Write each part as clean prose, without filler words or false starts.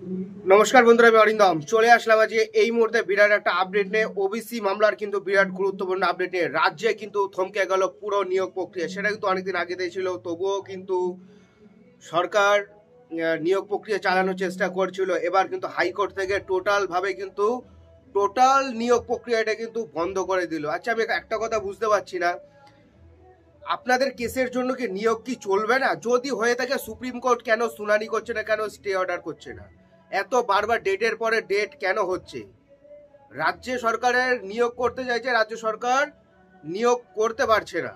নমস্কার বন্ধুরা, আমি অরিন্দম চলে আসলাম আজকে এই মুহূর্তে বিরাট একটা আপডেট নিয়ে। ওবিসি মামলার কিন্তু বিরাট গুরুত্বপূর্ণ আপডেট নিয়ে। রাজ্যে কিন্তু থমকে গেল পুরো নিয়োগ প্রক্রিয়া, সেটা কিন্তু অনেকদিন আগে ছিল, তবুও কিন্তু সরকার নিয়োগ প্রক্রিয়া চালানোর চেষ্টা করছিল। এবার কিন্তু হাইকোর্ট থেকে টোটাল নিয়োগ প্রক্রিয়াটা কিন্তু বন্ধ করে দিল। আচ্ছা, আমি একটা কথা বুঝতে পারছি না, আপনাদের কেসের জন্য কি নিয়োগ কি চলবে না? যদি হয়ে থাকে সুপ্রিম কোর্ট কেন শুনানি করছে না, কেন স্টে অর্ডার করছে না? এত বারবার ডেটের পরে ডেট কেন হচ্ছে? রাজ্য সরকারের নিয়োগ করতে চাইছে, রাজ্য সরকার নিয়োগ করতে পারছে না।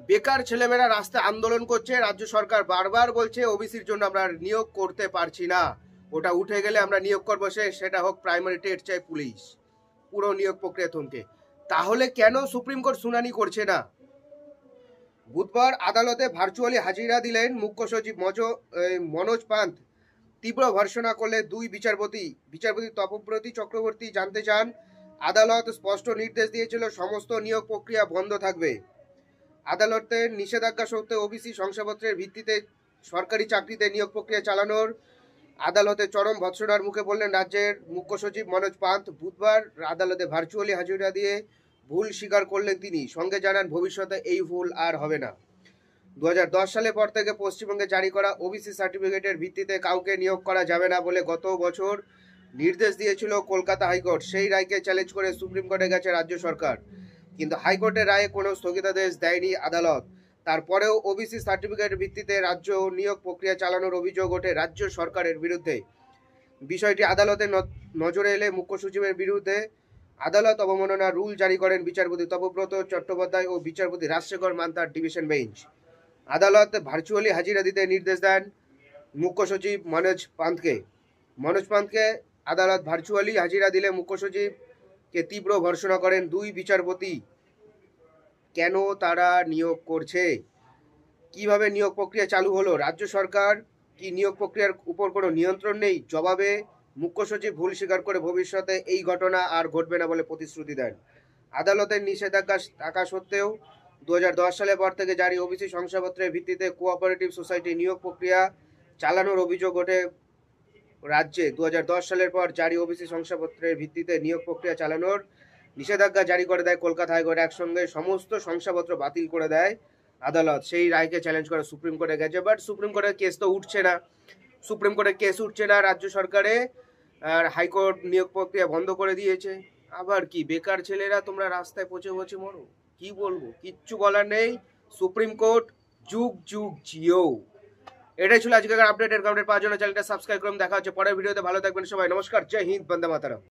বেকার ছেলেমেয়েরা রাস্তায় আন্দোলন করছে, রাজ্য সরকার বারবার বলছে ওবিসির জন্য আমরা নিয়োগ করতে পারছি না, ওটা উঠে গেলে আমরা নিয়োগ করবো, সেটা হোক প্রাইমারি টেট চাই পুলিশ। পুরো নিয়োগ প্রক্রিয়া থমকে। তাহলে কেন সুপ্রিম কোর্ট শুনানি করছে না? বুধবার আদালতে ভার্চুয়ালি হাজিরা দিলেন মুখ্য সচিব মনোজ পান্থ। তীব্র ভর্ৎসনা করলে দুই বিচারপতি তপব্রতী চক্রবর্তী জানতে চান, আদালত স্পষ্ট নির্দেশ দিয়েছিল সমস্ত নিয়োগ প্রক্রিয়া বন্ধ থাকবে। আদালতের নিষেধাজ্ঞা সত্ত্বেও ওবিসি শংসাপত্রের ভিত্তিতে সরকারি চাকরিতে নিয়োগ প্রক্রিয়া চালানোর আদালতে চরম ভর্ৎসনার মুখে বললেন রাজ্যের মুখ্য সচিব মনোজ পান্থ। বুধবার আদালতে ভার্চুয়ালি হাজিরা দিয়ে ভুল স্বীকার করলেন তিনি। সঙ্গে জানান ভবিষ্যতে এই ভুল আর হবে না। 2010 সালের পর থেকে পশ্চিমবঙ্গে জারি করা ওবিসি সার্টিফিকেটের ভিত্তিতে কাউকে নিয়োগ করা যাবে না বলে গত বছর নির্দেশ দিয়েছিল কলকাতা হাইকোর্ট। সেই রায়কে চ্যালেঞ্জ করে সুপ্রিম কোর্টে গেছে রাজ্য সরকার, কিন্তু হাইকোর্টের রায়ে কোনো স্থগিতাদেশ দেয়নি আদালত। তারপরেও ওবিসি সার্টিফিকেটের ভিত্তিতে রাজ্য নিয়োগ প্রক্রিয়া চালানোর অভিযোগ ওঠে রাজ্য সরকারের বিরুদ্ধে। বিষয়টি আদালতের নজরে এলে মুখ্য সচিবের বিরুদ্ধে আদালত অবমাননা রুল জারি করেন বিচারপতি তপব্রত চট্টোপাধ্যায় ও বিচারপতি রাজশেখর মান্তার ডিভিশন বেঞ্চ। আদালত ভার্চুয়ালি হাজিরা দিতে নির্দেশ দেন মুখ্য সচিব মনোজ পান্থকে। আদালত ভার্চুয়ালি হাজিরা দিলে মুখ্য সচিবকে তীব্র ভর্ৎসনা করেন দুই বিচারপতি। কেন তারা নিয়োগ করছে? কিভাবে নিয়োগ প্রক্রিয়া চালু হলো? রাজ্য সরকার কি নিয়োগ প্রক্রিয়ার উপর কোনো নিয়ন্ত্রণ নেই? জবাবে মুখ্য সচিব ভুল স্বীকার করে ভবিষ্যতে এই ঘটনা আর ঘটবে না বলে প্রতিশ্রুতি দেন। আদালতের নিষেধাজ্ঞা থাকা সত্ত্বেও 2010 সালের পর থেকে জারি ওবিসি শংসাপত্রের ভিত্তিতে কোঅপারেটিভ সোসাইটি নিয়োগ প্রক্রিয়া চালানোর অভিযোগ ওঠে রাজ্যে। 2010 সালের পর জারি ওবিসি শংসাপত্রের ভিত্তিতে নিয়োগ প্রক্রিয়া চালানোর নিষেধাজ্ঞা জারি করে দেয় কলকাতা হাইকোর্ট। একসঙ্গে সমস্ত শংসাপত্র বাতিল করে দেয় আদালত। সেই রায়কে চ্যালেঞ্জ করে সুপ্রিম কোর্টে গেছে, বাট সুপ্রিম কোর্টের কেস তো উঠছে না। রাজ্য সরকারে, আর হাইকোর্ট নিয়োগ প্রক্রিয়া বন্ধ করে দিয়েছে। আবার কি বেকার ছেলেরা তোমরা রাস্তায় পচে মরো? কি বলবো, কিচ্ছু বলার নেই। সুপ্রিম কোর্ট যুগ যুগ জিও। এটাই ছিল আজকের আপডেট। এর কারণে পাওয়ার জন্য চ্যানেলটা সাবস্ক্রাইব করুন। দেখা হচ্ছে পরের ভিডিওতে। ভালো থাকবেন সবাই। নমস্কার, জয় হিন্দ, বন্দে মাতরম।